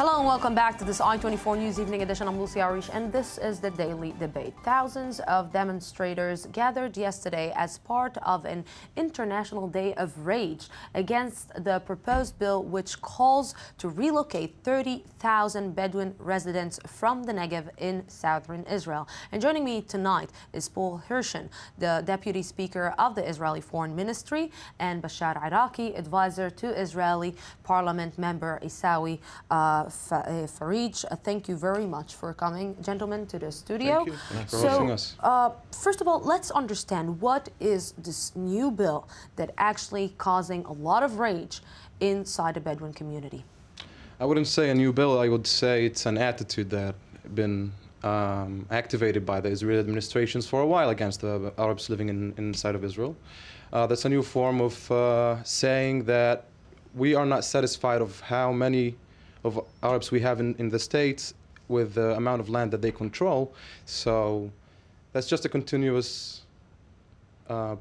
Hello and welcome back to this I-24 News Evening Edition. I'm Lucy Arish and this is the Daily Debate. Thousands of demonstrators gathered yesterday as part of an international day of rage against the proposed bill which calls to relocate 30,000 Bedouin residents from the Negev in southern Israel. And joining me tonight is Paul Hirschen, the Deputy Speaker of the Israeli Foreign Ministry, and Bashar Iraqi, advisor to Israeli Parliament member Isawi Farij. Thank you very much for coming, gentlemen, to the studio. Thank you. Thanks for hosting us. First of all, let's understand what is this new bill that actually causing a lot of rage inside the Bedouin community? I wouldn't say a new bill. I would say it's an attitude that been activated by the Israeli administrations for a while against the Arabs living inside of Israel. That's a new form of saying that we are not satisfied of how many of Arabs we have in the States with the amount of land that they control. So that's just a continuous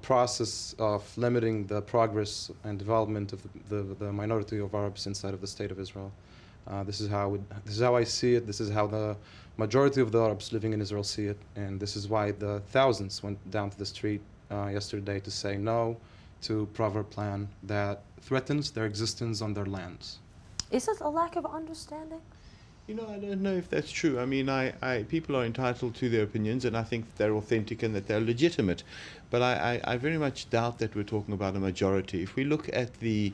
process of limiting the progress and development of the minority of Arabs inside of the state of Israel. This is how I see it. This is how the majority of the Arabs living in Israel see it. And this is why the thousands went down to the street yesterday to say no to proverb plan that threatens their existence on their lands. Is it a lack of understanding? You know, I don't know if that's true. I mean, people are entitled to their opinions, and I think they're authentic and that they're legitimate. But I very much doubt that we're talking about a majority. If we look at the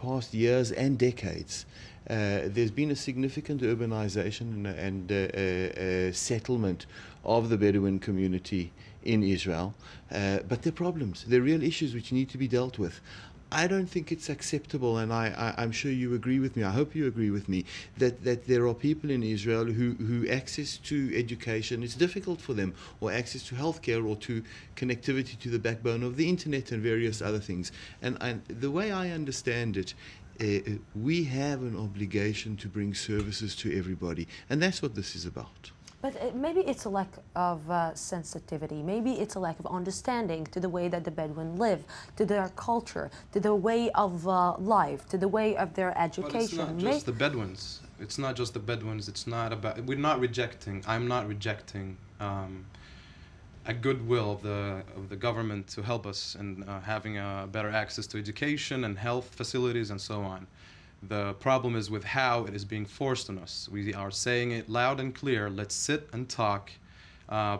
past years and decades, there's been a significant urbanization and settlement of the Bedouin community in Israel. But there are problems. There are real issues which need to be dealt with. I don't think it's acceptable, and I'm sure you agree with me, I hope you agree with me, that there are people in Israel who access to education is difficult for them, or access to healthcare, or to connectivity to the backbone of the internet and various other things. And the way I understand it, we have an obligation to bring services to everybody, and that's what this is about. But maybe it's a lack of sensitivity. Maybe it's a lack of understanding to the way that the Bedouin live, to their culture, to the way of life, to the way of their education. But it's not just the Bedouins. It's not just the Bedouins. It's not about. We're not rejecting. I'm not rejecting a goodwill of the government to help us in having better access to education and health facilities and so on. The problem is with how it is being forced on us. We are saying it loud and clear. Let's sit and talk,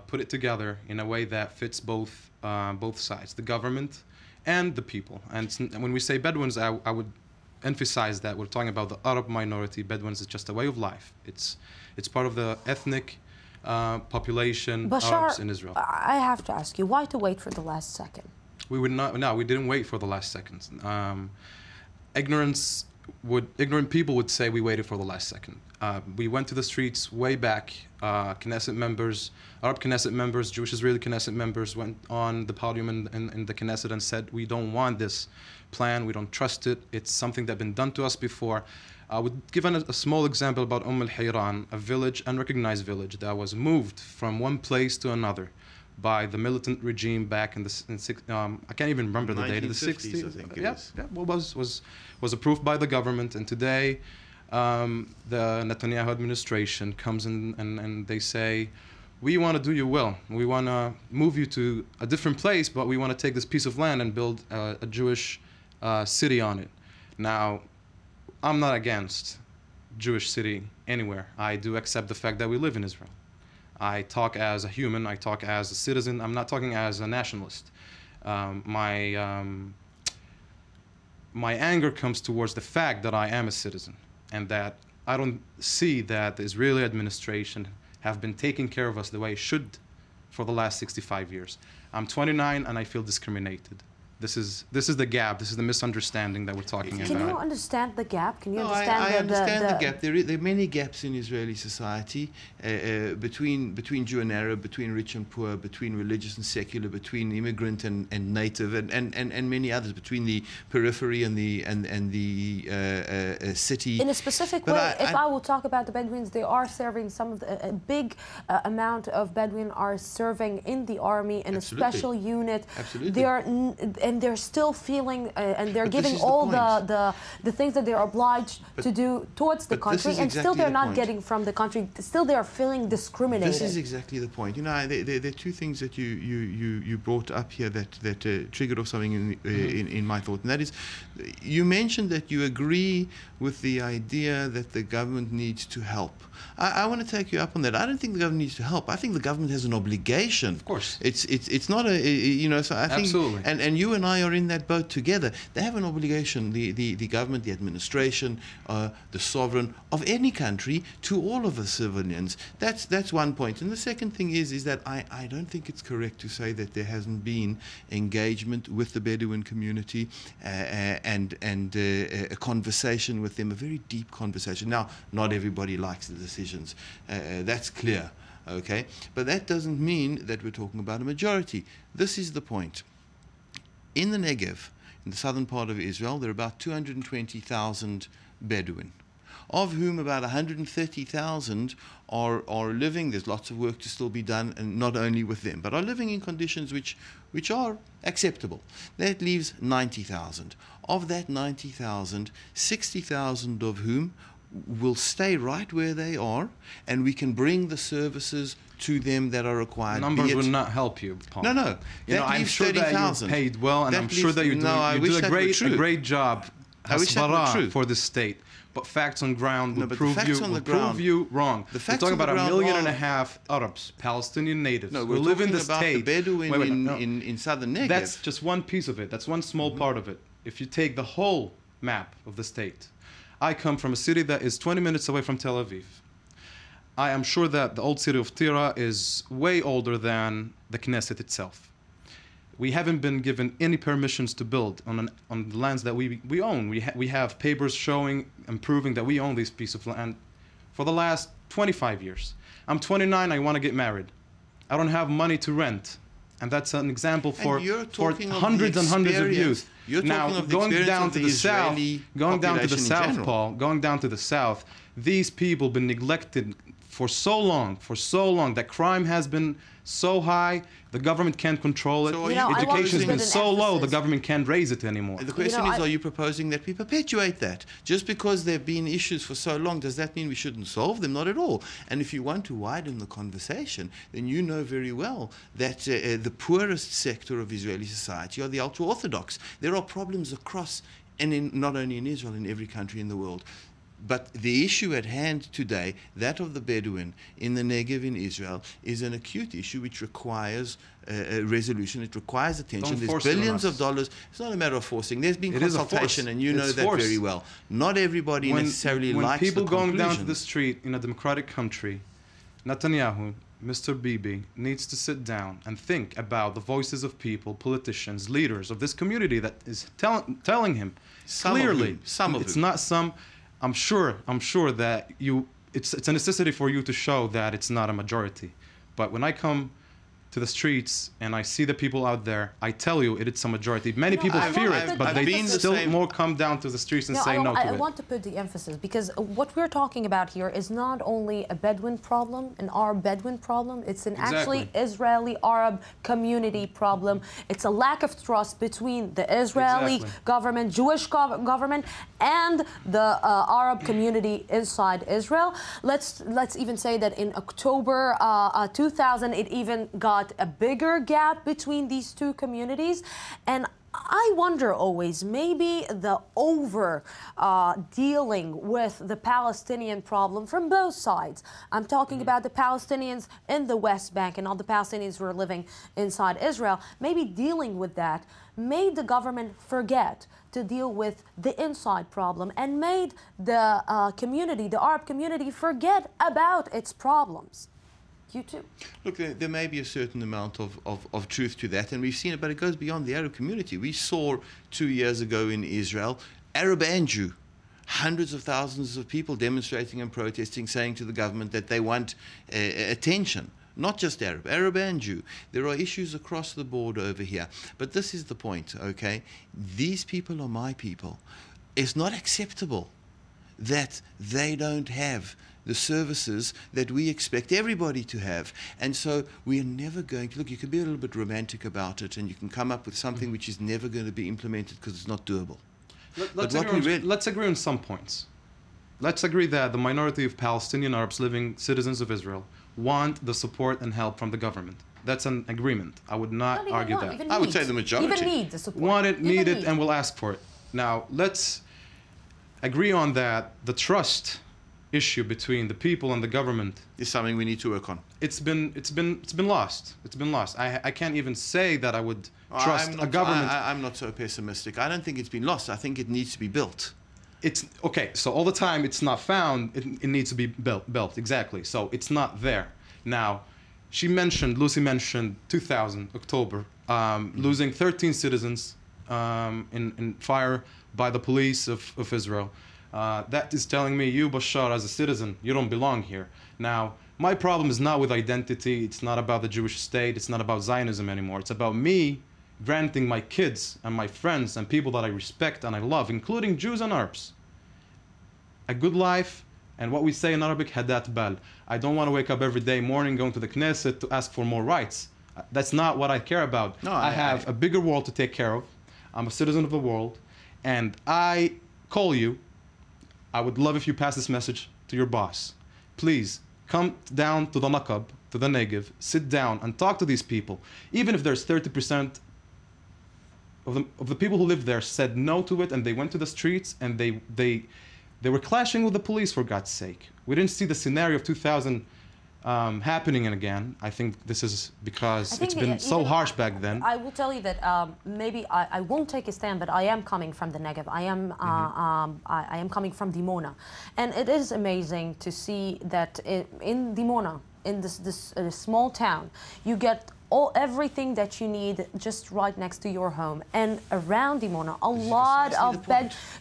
put it together in a way that fits both sides, the government and the people. And when we say Bedouins, I would emphasize that we're talking about the Arab minority. Bedouins is just a way of life. It's part of the ethnic population Arabs in Israel. I have to ask you, why to wait for the last second? We would not. No, we didn't wait for the last second. Ignorant people would say we waited for the last second. We went to the streets way back. Knesset members, Arab Knesset members, Jewish Israeli Knesset members went on the podium in the Knesset and said, we don't want this plan, we don't trust it, it's something that's been done to us before. I would give a small example about al-Hayran, a village, unrecognized village, that was moved from one place to another by the militant regime back in I can't even remember the date, of the 60s. I think it is. Yeah, well, was approved by the government, and today the Netanyahu administration comes in and they say, we want to do you well. We want to move you to a different place, but we want to take this piece of land and build a Jewish city on it. Now, I'm not against Jewish city anywhere. I do accept the fact that we live in Israel. I talk as a human, I talk as a citizen, I'm not talking as a nationalist. My anger comes towards the fact that I am a citizen and that I don't see that the Israeli administration have been taking care of us the way it should for the last 65 years. I'm 29 and I feel discriminated. This is the gap. This is the misunderstanding that we're talking about. Can you understand the gap? Can you understand I understand the gap. There are many gaps in Israeli society between Jew and Arab, between rich and poor, between religious and secular, between immigrant and native, and many others, between the periphery and the city. In a specific way, if I will talk about the Bedouins, they are serving a big amount of Bedouin are serving in the army in a special unit. Absolutely. They are and they're still feeling, and they're But giving this is all the the things that they're obliged to do towards the country, and exactly still they're the not point. getting from the country. Still, they are feeling discriminated. This is exactly the point. You know, there are two things that you brought up here that triggered off something in my thought, and that is, you mentioned that you agree with the idea that the government needs to help. I want to take you up on that. I don't think the government needs to help. I think the government has an obligation. Of course. It's not a, you know, so I think, Absolutely. and you and I are in that boat together. They have an obligation, the government, the administration, the sovereign of any country, to all of the civilians. That's one point. And the second thing is that I don't think it's correct to say that there hasn't been engagement with the Bedouin community and a conversation with them, a very deep conversation. Now, not everybody likes the decisions. That's clear. Okay, but that doesn't mean that we're talking about a majority. This is the point. In the Negev, in the southern part of Israel, there are about 220,000 Bedouin, of whom about 130,000 are living. There's lots of work to still be done, and not only with them, but are living in conditions which are acceptable. That leaves 90,000. Of that 90,000, 60,000 of whom will stay right where they are, and we can bring the services to them that are required. Numbers would not help you, Paul. No. You know, I'm sure that you're paid well, and I'm sure that you do a great job for the state. But facts on ground will prove you wrong. We're talking about 1.5 million Arabs, Palestinian natives, who live in the state. The Bedouin in southern Negev. That's just one piece of it. That's one small part of it. If you take the whole map of the state, I come from a city that is 20 minutes away from Tel Aviv. I am sure that the old city of Tira is way older than the Knesset itself. We haven't been given any permissions to build on the lands that we own. We have papers showing and proving that we own this piece of land for the last 25 years. I'm 29, I want to get married. I don't have money to rent. And that's an example for hundreds and hundreds of youth. Now, going down to the south, Paul, going down to the south, these people have been neglected for so long, that crime has been so high, the government can't control it. Education has been so low, the government can't raise it anymore. The question is, are you proposing that we perpetuate that? Just because there have been issues for so long, does that mean we shouldn't solve them? Not at all. And if you want to widen the conversation, then you know very well that the poorest sector of Israeli society are the ultra-Orthodox. There are problems across, and not only in Israel, in every country in the world. But the issue at hand today, that of the Bedouin in the Negev in Israel, is an acute issue which requires a resolution. It requires attention. There's billions of dollars. It's not a matter of forcing. There's been consultation, and you know that very well. Not everybody necessarily likes the conclusion. When people going down to the street in a democratic country, Netanyahu, Mr. Bibi, needs to sit down and think about the voices of people, politicians, leaders of this community that is telling him clearly. Some of it's not some. I'm sure that it's a necessity for you to show that it's not a majority. But when I come to the streets and I see the people out there, I tell you it's a majority. Many people fear it, but they still more come down to the streets and say no to it. I want to put the emphasis, because what we're talking about here is not only a Bedouin problem, an Arab Bedouin problem, it's an actually Israeli-Arab community problem. It's a lack of trust between the Israeli government, Jewish government, and the Arab community inside Israel. Let's even say that in October 2000, it even got a bigger gap between these two communities. And I wonder always, maybe the dealing with the Palestinian problem from both sides. I'm talking about the Palestinians in the West Bank and all the Palestinians who are living inside Israel. Maybe dealing with that made the government forget to deal with the inside problem, and made the community, the Arab community, forget about its problems. You too. Look, there may be a certain amount of truth to that, and we've seen it, but it goes beyond the Arab community. We saw 2 years ago in Israel, Arab and Jew, hundreds of thousands of people demonstrating and protesting, saying to the government that they want attention. Not just Arab and Jew. There are issues across the board over here. But this is the point, okay? These people are my people. It's not acceptable that they don't have the services that we expect everybody to have. And so we are never going to, look, you can be a little bit romantic about it and you can come up with something which is never going to be implemented because it's not doable. Let's agree on some points. Let's agree that the minority of Palestinian Arabs living citizens of Israel want the support and help from the government. That's an agreement. I would not argue that. I would say the majority. Even need the support. Want it, need it, and will ask for it. Now, let's agree on that. The trust issue between the people and the government is something we need to work on. It's been lost. It's been lost. I can't even say that I would trust a government. I'm not so pessimistic. I don't think it's been lost. I think it needs to be built. It's okay. So all the time it's not found. It needs to be built. Exactly. So it's not there now. Lucy mentioned 2000 October, losing 13 citizens in fire by the police of Israel. That is telling me, you, Bashar, as a citizen, you don't belong here. Now, my problem is not with identity. It's not about the Jewish state. It's not about Zionism anymore. It's about me granting my kids and my friends and people that I respect and I love, including Jews and Arabs, a good life. And what we say in Arabic, hadat bal. I don't want to wake up every day morning going to the Knesset to ask for more rights. That's not what I care about. No, I have a bigger world to take care of. I'm a citizen of the world. And I call you. I would love if you pass this message to your boss. Please come down to the Naqab, to the Negev, sit down and talk to these people. Even if there's 30% of the people who live there said no to it and they went to the streets and they were clashing with the police, for God's sake. We didn't see the scenario of 2000 happening again. I think this is because it's been so harsh back then. I will tell you that maybe I won't take a stand, but I am coming from the Negev. I am coming from Dimona, and it is amazing to see that in Dimona, in this small town, you get everything that you need just right next to your home. And around Dimona, a lot of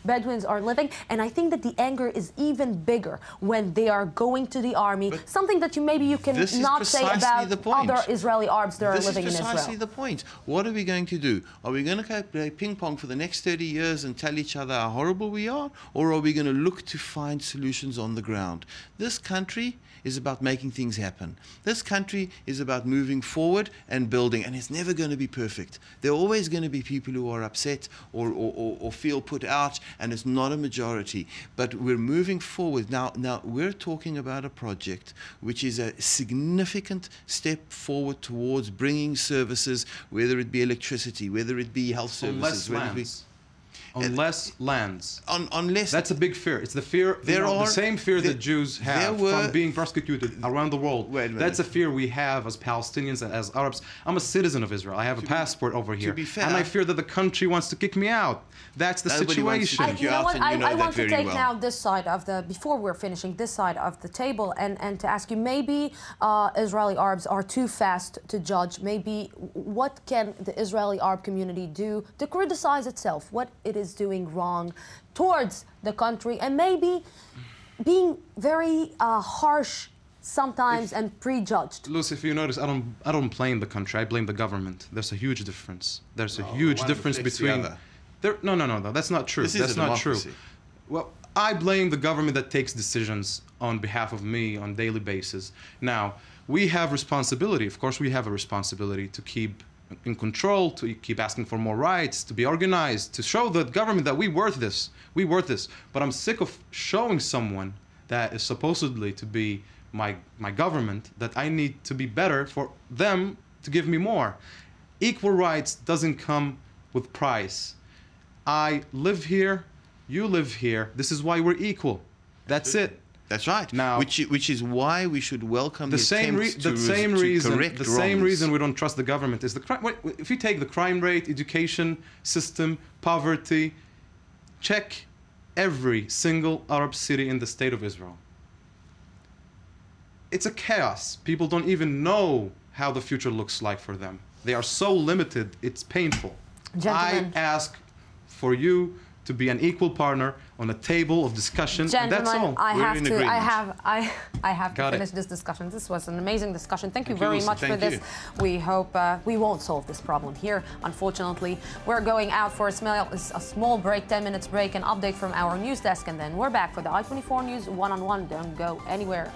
Bedouins are living. And I think that the anger is even bigger when they are going to the army, but something that maybe you can not say about other Israeli Arabs that are living in Israel. This is precisely the point. What are we going to do? Are we going to play ping pong for the next 30 years and tell each other how horrible we are? Or are we going to look to find solutions on the ground? This country is about making things happen. This country is about moving forward and building, and it's never going to be perfect. There are always going to be people who are upset or feel put out, and it's not a majority. But we're moving forward. Now we're talking about a project which is a significant step forward towards bringing services, whether it be electricity, whether it be health services, whether it be on less lands. On less. That's a big fear. It's the fear, the same fear that Jews have from being persecuted around the world. That's a fear we have as Palestinians and as Arabs. I'm a citizen of Israel. I have a passport over here. And I fear that the country wants to kick me out. That's the situation. You know what? I want to take now this side of the, before we're finishing, this side of the table and to ask you, maybe Israeli Arabs are too fast to judge. Maybe what can the Israeli Arab community do to criticize itself? What it is doing wrong towards the country, and maybe being very harsh sometimes and prejudged. Lucy, if you notice, I don't blame the country. I blame the government. There's a huge difference. There's a huge difference between. No. That's not true. That's not true. Well, I blame the government that takes decisions on behalf of me on a daily basis. Now, we have responsibility. Of course, we have a responsibility to keep in control, to keep asking for more rights, to be organized, to show the government that we worth this. We worth this. But I'm sick of showing someone that is supposedly to be my government that I need to be better for them to give me more. Equal rights doesn't come with price. I live here, you live here. This is why we're equal. That's it. That's right. Now, which is why we should welcome the same reason we don't trust the government is the crime. If you take the crime rate, education system, poverty, check every single Arab city in the state of Israel. It's a chaos. People don't even know how the future looks like for them. They are so limited. It's painful. Gentlemen. I ask for you to be an equal partner on a table of discussion. Gentlemen, and that's all. I have to Got finish it. this discussion. This was an amazing discussion. Thank you Thank you, very Lucy. much for Thank this. you. We hope we won't solve this problem here, unfortunately. We're going out for a small break, 10 minutes break, an update from our news desk, and then we're back for the I-24 News one-on-one. Don't go anywhere.